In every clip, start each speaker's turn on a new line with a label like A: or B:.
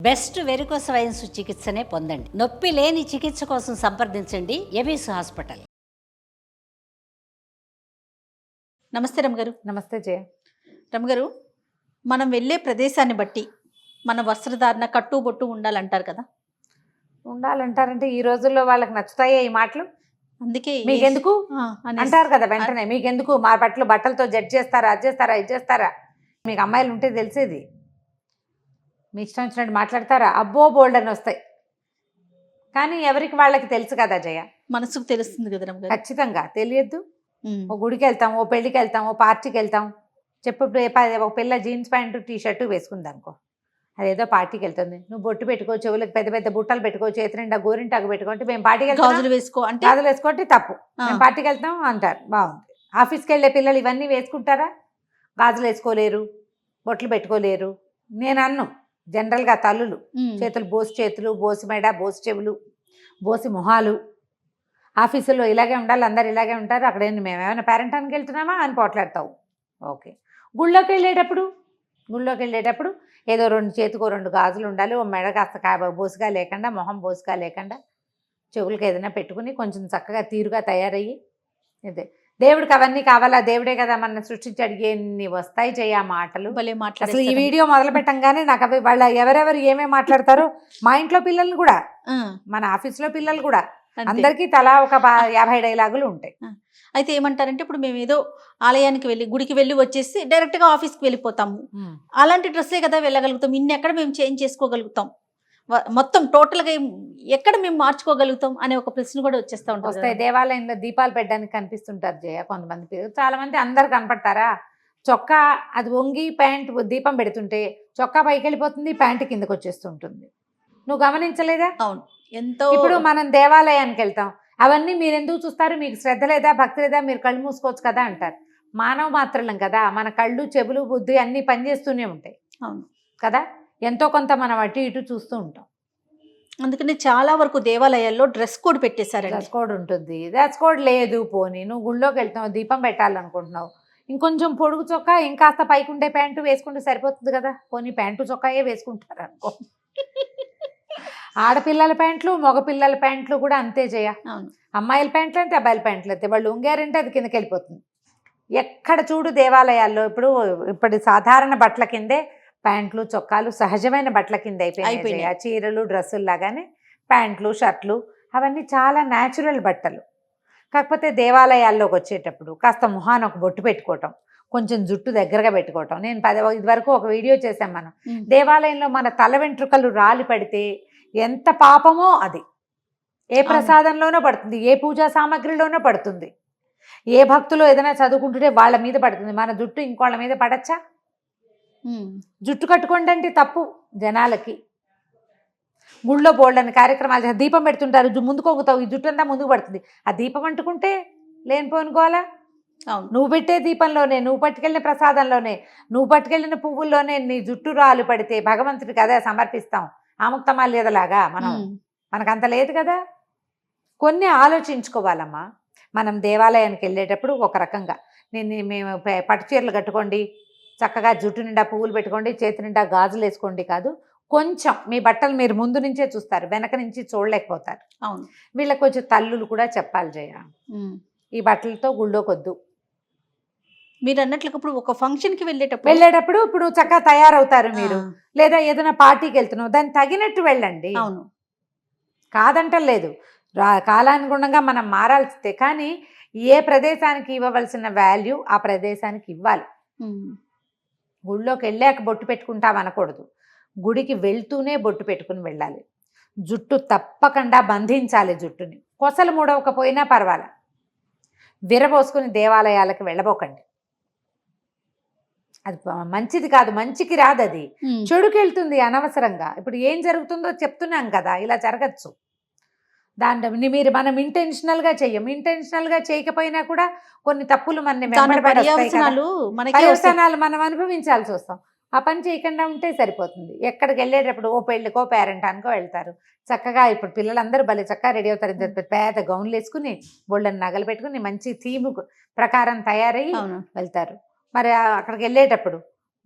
A: Best varicose veins చికిత్సనే పొందండి. నొప్పి లేని చికిత్స కోసం సంప్రదించండి ఎబిస్ హాస్పిటల్.
B: నమస్తే రమగారు.
C: నమస్తే జయ.
B: రమగారు, మనం వెళ్ళే ప్రదేశాన్ని బట్టి మన వస్త్రధారణ కట్టుబొట్టు ఉండాలంటారు కదా.
C: ఉండాలంటారంటే ఈ రోజుల్లో వాళ్ళకి నచ్చుతాయా ఈ మాటలు?
B: అందుకే
C: మీకెందుకు అంటారు కదా వెంటనే. మీకెందుకు మా బట్టలతో జడ్జ్ చేస్తారా, అది చేస్తారా, ఇది చేస్తారా? మీకు అమ్మాయిలు ఉంటే తెలిసేది. మీ ఇష్టం వచ్చినట్టు మాట్లాడతారా? అబ్బో బోల్డ్ అని వస్తాయి. కానీ ఎవరికి వాళ్ళకి తెలుసు కదా జయ.
B: మనసుకు తెలుస్తుంది కదా రమగారు.
C: ఖచ్చితంగా తెలియద్దు. ఓ గుడికి వెళ్తాం, ఓ పెళ్లికి వెళ్తాం, ఓ పార్టీకి వెళ్తాం. చెప్పు ఒక పిల్ల జీన్స్ ప్యాంటు టీషర్టు వేసుకుంది అనుకో, అదేదో పార్టీకి వెళ్తుంది. నువ్వు బొట్టు పెట్టుకో, చెవులకు పెద్ద పెద్ద బుట్టలు పెట్టుకో, చేతి నిండా గోరింటాకు పెట్టుకుంటే మేము పార్టీకి వెళ్తాం,
B: గాజులు వేసుకో అంటే
C: గాజులు వేసుకోండి తప్పు, మేము పార్టీకి వెళ్తాం అంటారు. బాగుంది. ఆఫీస్కి వెళ్ళే పిల్లలు ఇవన్నీ వేసుకుంటారా? గాజులు వేసుకోలేరు, బొట్లు పెట్టుకోలేరు. నేను అన్ను జనరల్గా తల్లులు చేతులు బోసి మెడ, బోసి చెవులు, బోసి మొహాలు. ఆఫీసులో ఇలాగే ఉండాలి, అందరు ఇలాగే ఉంటారు. అక్కడ మేమేమైనా పేరెంటానికి వెళ్తున్నామా అని పోట్లాడతావు. ఓకే. గుళ్ళోకి వెళ్ళేటప్పుడు ఏదో చేతికో రెండు గాజులు ఉండాలి, ఓ మెడ కాస్త బోసుగా లేకుండా, మొహం బోసుగా లేకుండా, చెవులకు ఏదైనా పెట్టుకుని కొంచెం చక్కగా తీరుగా తయారయ్యి. ఇదే దేవుడికి అవన్నీ కావాలా? దేవుడే కదా మన సృష్టించాడు. ఎన్ని వస్తాయి చేయ మాటలు. అసలు ఈ వీడియో మొదలు పెట్టంగానే నాకు అవి వాళ్ళ ఎవరెవరు ఏమేమి మాట్లాడతారో, మా ఇంట్లో పిల్లలు కూడా, మన ఆఫీస్లో పిల్లలు కూడా, అందరికీ తలా ఒక 50 డైలాగులు ఉంటాయి.
B: అయితే ఏమంటారంటే, ఇప్పుడు మేము ఏదో ఆలయానికి వెళ్ళి గుడికి వెళ్ళి వచ్చేసి డైరెక్ట్గా ఆఫీస్కి వెళ్ళిపోతాము. అలాంటి డ్రెస్సే కదా వెళ్ళగలుగుతాం. ఇన్ని ఎక్కడ మేము చేంజ్ చేసుకోగలుగుతాం? మొత్తం టోటల్గా ఎక్కడ మేము మార్చుకోగలుగుతాం అనే ఒక ప్రశ్న కూడా వచ్చేస్తూ ఉంటుంది.
C: వస్తాయి. దేవాలయంలో దీపాలు పెట్టడానికి కనిపిస్తుంటారు జయ కొంతమంది. చాలా మంది అందరు కనపడతారా? చొక్కా అది వంగి ప్యాంట్ దీపం పెడుతుంటే చొక్కా పైకి వెళ్ళిపోతుంది, ప్యాంటు కిందకు వచ్చేస్తుంటుంది. నువ్వు గమనించలేదా?
B: అవును. ఎంతో.
C: ఇప్పుడు మనం దేవాలయానికి వెళ్తాం, అవన్నీ మీరు ఎందుకు చూస్తారు? మీకు శ్రద్ధ లేదా, భక్తి లేదా? మీరు కళ్ళు మూసుకోవచ్చు కదా అంటారు. మానవ మాత్రలం కదా, మన కళ్ళు, చెవులు, బుద్ధి అన్నీ పనిచేస్తూనే ఉంటాయి.
B: అవును
C: కదా. ఎంతో కొంత మనం అటు ఇటు చూస్తూ ఉంటాం.
B: అందుకని చాలా వరకు దేవాలయాల్లో డ్రెస్ కోడ్ పెట్టేశారు.
C: డ్రెస్ కోడ్ ఉంటుంది. డ్రెస్ కోడ్ లేదు. పోనీ నువ్వు గుళ్ళోకి వెళ్తున్నావు, దీపం పెట్టాలనుకుంటున్నావు, ఇంకొంచెం పొడుగు చొక్కా ఇంకాస్త పైకి ఉండే ప్యాంటు వేసుకుంటే సరిపోతుంది కదా. పోనీ ప్యాంటు చొక్కాయే వేసుకుంటారు అనుకో. ఆడపిల్లల ప్యాంట్లు, మగపిల్లల ప్యాంట్లు కూడా అంతే చేయ. అమ్మాయిల ప్యాంట్లు అంతే, అబ్బాయిల ప్యాంట్లు అంతే. వాళ్ళు ఉంగారంటే అది కిందకి వెళ్ళిపోతుంది. ఎక్కడ చూడు దేవాలయాల్లో ఇప్పుడు సాధారణ బట్టల కిందే ప్యాంట్లు, చొక్కాలు సహజమైన బట్టల కింద అయిపోయినాయి. చీరలు, డ్రెస్సులు లాగానే ప్యాంట్లు, షర్ట్లు అవన్నీ చాలా న్యాచురల్ బట్టలు. కాకపోతే దేవాలయాల్లోకి వచ్చేటప్పుడు కాస్త మొహాన్ని ఒక బొట్టు పెట్టుకోవటం, కొంచెం జుట్టు దగ్గరగా పెట్టుకోవటం. నేను ఇది వరకు ఒక వీడియో చేశాం మనం. దేవాలయంలో మన తల వెంట్రుకలు రాలి పడితే ఎంత పాపమో అది. ఏ ప్రసాదంలోనో పడుతుంది, ఏ పూజా సామాగ్రిలోనో పడుతుంది, ఏ భక్తులు ఏదైనా చదువుకుంటుంటే వాళ్ళ మీద పడుతుంది. మన జుట్టు ఇంకోళ్ళ మీద పడచ్చా? జుట్టు కట్టుకోండి అంటే తప్పు జనాలకి. గుళ్ళో బోల్డని కార్యక్రమాలు దీపం పెడుతుంటారు, ముందుకు వంగుతావు, ఈ జుట్టు అంతా ముందుకు పడుతుంది. ఆ దీపం అంటుకుంటే లేనిపోనుకోవాలా? నువ్వు పెట్టే దీపంలోనే, నువ్వు పట్టుకెళ్ళిన ప్రసాదంలోనే, నువ్వు పట్టుకెళ్ళిన పువ్వుల్లోనే నీ జుట్టు రాలు పడితే భగవంతుడికి అదే సమర్పిస్తాం. ఆముక్తమాల్యదలాగా మనకంత లేదు కదా. కొన్ని ఆలోచించుకోవాలమ్మా. మనం దేవాలయానికి వెళ్ళేటప్పుడు ఒక రకంగా మేము పట్టు చీరలు కట్టుకోండి, చక్కగా జుట్టు నిండా పువ్వులు పెట్టుకోండి, చేతి నిండా గాజులు వేసుకోండి కాదు. కొంచెం మీ బట్టలు మీరు ముందు నుంచే చూస్తారు, వెనక నుంచి చూడలేకపోతారు.
B: అవును.
C: వీళ్ళకి కొంచెం తల్లులు కూడా చెప్పాలి జయ, ఈ బట్టలతో గుళ్ళోకొద్దు.
B: మీరు అన్నట్లు ఇప్పుడు ఒక ఫంక్షన్కి వెళ్ళేటప్పుడు
C: ఇప్పుడు చక్కగా తయారవుతారు మీరు, లేదా ఏదైనా పార్టీకి వెళ్తున్నావు, దాన్ని తగినట్టు వెళ్ళండి.
B: అవును,
C: కాదంటలేదు. కాలానుగుణంగా మనం మారాల్సిందే. కానీ ఏ ప్రదేశానికి ఇవ్వవలసిన వాల్యూ ఆ ప్రదేశానికి ఇవ్వాలి. గుళ్ళోకి వెళ్ళాక బొట్టు పెట్టుకుంటాం అనకూడదు, గుడికి వెళ్తూనే బొట్టు పెట్టుకుని వెళ్ళాలి. జుట్టు తప్పకుండా బంధించాలి. జుట్టుని కొసలు ముడవకపోయినా పర్వాలే, విరబోసుకుని దేవాలయాలకు వెళ్ళబోకండి. అది మంచిది కాదు, మంచికి రాదు, అది చెడుకి వెళ్తుంది అనవసరంగా. ఇప్పుడు ఏం జరుగుతుందో చెప్తున్నాం కదా, ఇలా జరగచ్చు. మనం ఇంటెన్షనల్గా చెయ్యం. ఇంటెన్షనల్గా చేయకపోయినా కూడా కొన్ని తప్పులు పర్యవసానాలు మనం అనుభవించాల్సి వస్తాం. ఆ పని చేయకుండా ఉంటే సరిపోతుంది. ఎక్కడికి వెళ్ళేటప్పుడు ఓ పెళ్ళికో పేరెంటానికో వెళ్తారు, చక్కగా ఇప్పుడు పిల్లలందరూ భలే చక్కగా రెడీ అవుతారు. పేద గౌన్లు వేసుకుని, బోళ్ళని నగలు పెట్టుకుని, మంచి థీమ్ ప్రకారం తయారయ్యి వెళ్తారు. మరి అక్కడికి వెళ్ళేటప్పుడు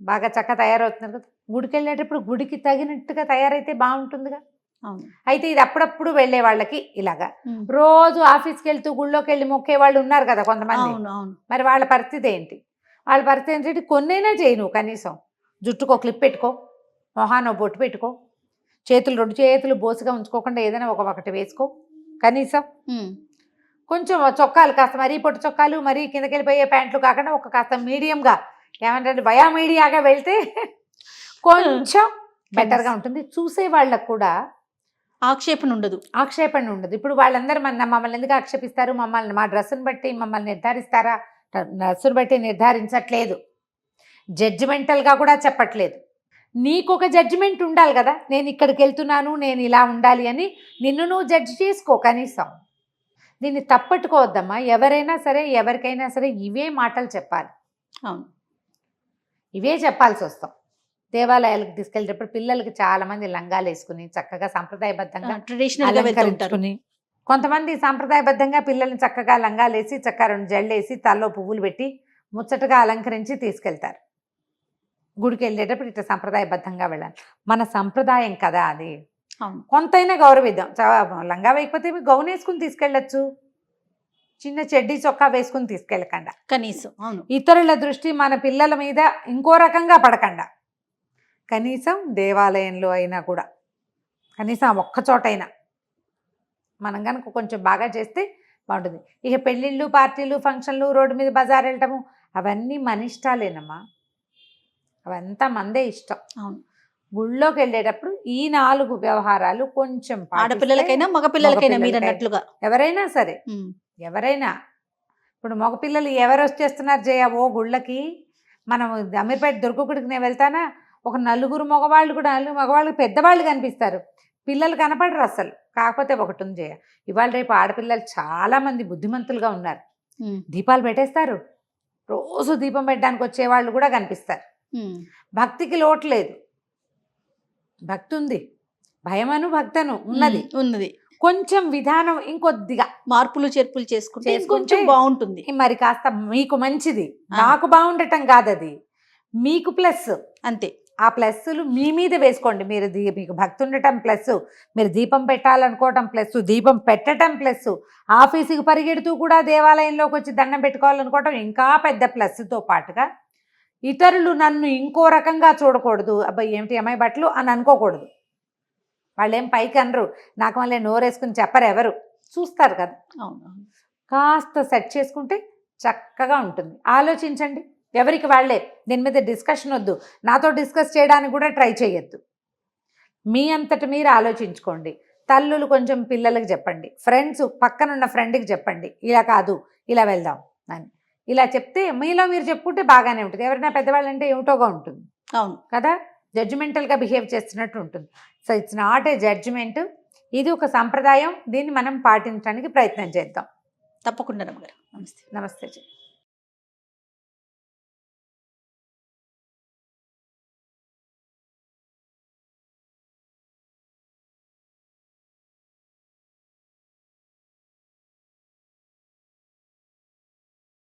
C: బాగా చక్కగా తయారవుతున్నారు కదా, గుడికి వెళ్ళేటప్పుడు గుడికి తగినట్టుగా తయారైతే బాగుంటుందిగా.
B: అవును.
C: అయితే ఇది అప్పుడప్పుడు వెళ్ళే వాళ్ళకి ఇలాగా,
B: ఉమ్.
C: రోజు ఆఫీస్కి వెళ్తూ గుళ్ళోకి వెళ్ళి మొక్కే వాళ్ళు ఉన్నారు కదా కొంతమంది.
B: అవును అవును.
C: మరి వాళ్ళ పరిస్థితి ఏంటి? వాళ్ళ పరిస్థితి ఏంటంటే కొన్నైనా చేయి నువ్వు, కనీసం జుట్టుకో క్లిప్ పెట్టుకో, మొహానో బొట్టు పెట్టుకో, చేతులు 2 చేతులు బోసుగా ఉంచుకోకుండా ఏదైనా ఒకటి వేసుకో కనీసం.
B: ఉమ్.
C: కొంచెం చొక్కాలు కాస్త మరీ పొట్టు చొక్కాలు, మరీ కిందకి వెళ్ళిపోయే ప్యాంట్లు కాకుండా ఒక కాస్త మీడియంగా, ఏమంటే వయా మీడియాగా వెళ్తే కొంచెం బెటర్గా ఉంటుంది. చూసే వాళ్ళకు కూడా
B: ఆక్షేపణ ఉండదు.
C: ఆక్షేపణ ఉండదు. ఇప్పుడు వాళ్ళందరూ మమ్మల్ని ఎందుకు ఆక్షేపిస్తారు, మమ్మల్ని మా డ్రెస్సును బట్టి మమ్మల్ని నిర్ధారిస్తారా? డ్రెస్సును బట్టి నిర్ధారించట్లేదు, జడ్జిమెంటల్గా కూడా చెప్పట్లేదు. నీకు ఒక జడ్జిమెంట్ ఉండాలి కదా, నేను ఇక్కడికి వెళ్తున్నాను, నేను ఇలా ఉండాలి అని నిన్ను నువ్వు జడ్జి చేసుకో కనీసం. దీన్ని తప్పట్టుకోవద్దమ్మా. ఎవరైనా సరే ఎవరికైనా సరే ఇవే మాటలు చెప్పాలి.
B: అవును.
C: ఇవే చెప్పాల్సి వస్తాం. దేవాలయాలకు తీసుకెళ్ళేటప్పుడు పిల్లలకి చాలా మంది లంగాలు వేసుకుని చక్కగా సాంప్రదాయబద్ధంగా
B: ట్రెడిషనల్ గా వెళ్తుంటారు.
C: అలంకరించుకుని, కొంతమంది సాంప్రదాయబద్ధంగా పిల్లల్ని చక్కగా లంగాలు వేసి చక్కగా 2 జళ్ళు వేసి తలలో పువ్వులు పెట్టి ముచ్చటగా అలంకరించి తీసుకెళ్తారు. గుడికి వెళ్ళేటప్పుడు ఇట్లా సాంప్రదాయబద్ధంగా వెళ్ళాలి. మన సంప్రదాయం కదా అది.
B: అవును.
C: కొంతైనా గౌరవిద్దాం. లంగా వేయకపోతే గౌన్ వేసుకుని తీసుకెళ్ళచ్చు, చిన్న చెడ్డీ చొక్కా వేసుకుని తీసుకెళ్ళకుండా.
B: కనీసం. అవును.
C: ఇతరుల దృష్టి మన పిల్లల మీద ఇంకో రకంగా పడకుండా కనీసం దేవాలయంలో అయినా కూడా కనీసం ఒక్క చోటైనా మనం కనుక కొంచెం బాగా చేస్తే బాగుంటుంది. ఇక పెళ్ళిళ్ళు, పార్టీలు, ఫంక్షన్లు, రోడ్డు మీద బజార్ వెళ్ళటము అవన్నీ మన ఇష్టాలేనమ్మా, అవంతా మందే ఇష్టం.
B: అవును.
C: గుళ్ళోకి వెళ్ళేటప్పుడు ఈ 4 వ్యవహారాలు కొంచెం
B: ఆడపిల్లలకైనా మగపిల్లలకైనా మీరు అన్నట్లుగా
C: ఎవరైనా సరే, ఎవరైనా. ఇప్పుడు మగపిల్లలు ఎవరు వచ్చేస్తున్నారు జయ ఓ గుళ్ళకి, మనం అమీర్పేట దుర్గగుడికి నేను వెళ్తానా, ఒక 4 మగవాళ్ళు కూడా, 4 మగవాళ్ళు పెద్దవాళ్ళు కనిపిస్తారు, పిల్లలు కనపడరు అసలు. కాకపోతే ఒకటి ఉంది జయ, ఇవాళ రేపు ఆడపిల్లలు చాలామంది బుద్ధిమంతులుగా ఉన్నారు. దీపాలు పెట్టేస్తారు, రోజు దీపం పెట్టడానికి వచ్చేవాళ్ళు కూడా కనిపిస్తారు. భక్తికి లోటు లేదు, భక్తి ఉంది, భయమను భక్తను ఉన్నది. కొంచెం విధానం ఇంకొద్దిగా
B: మార్పులు చేర్పులు చేసుకుంటే కొంచెం బాగుంటుంది.
C: మరి కాస్త మీకు మంచిది. నాకు బాగుండటం కాదు, అది మీకు ప్లస్.
B: అంతే.
C: ఆ ప్లస్లు మీ మీద వేసుకోండి. మీరు మీకు భక్తి ఉండటం ప్లస్, మీరు దీపం పెట్టాలనుకోవటం ప్లస్, దీపం పెట్టడం ప్లస్, ఆఫీసుకి పరిగెడుతూ కూడా దేవాలయంలోకి వచ్చి దండం పెట్టుకోవాలనుకోవటం ఇంకా పెద్ద ప్లస్తో పాటుగా ఇతరులు నన్ను ఇంకో రకంగా చూడకూడదు, అబ్బాయి ఏమిటి అమ్మాయి బట్టలు అని అనుకోకూడదు. వాళ్ళు ఏం పైకి అనరు, నాకు మళ్ళీ నోరేసుకుని చెప్పరు, ఎవరు చూస్తారు కదా.
B: అవును.
C: కాస్త సెట్ చేసుకుంటే చక్కగా ఉంటుంది. ఆలోచించండి, ఎవరికి వాళ్ళే. దీని మీద డిస్కషన్ వద్దు, నాతో డిస్కస్ చేయడానికి కూడా ట్రై చేయొద్దు. మీ అంతటి మీరు ఆలోచించుకోండి. తల్లులు కొంచెం పిల్లలకి చెప్పండి, ఫ్రెండ్స్ పక్కనున్న ఫ్రెండ్కి చెప్పండి, ఇలా కాదు ఇలా వెళ్దాం అని. ఇలా చెప్తే మీలో మీరు చెప్పుకుంటే బాగానే ఉంటుంది. ఎవరైనా పెద్దవాళ్ళు అంటే ఏమిటోగా ఉంటుంది.
B: అవును
C: కదా, జడ్జిమెంటల్గా బిహేవ్ చేస్తున్నట్టు ఉంటుంది. So it's not a judgement, ఇది ఒక సంప్రదాయం. దీన్ని మనం పాటించడానికి ప్రయత్నం చేద్దాం.
B: తప్పకుండా. నమస్తే.
C: నమస్తే.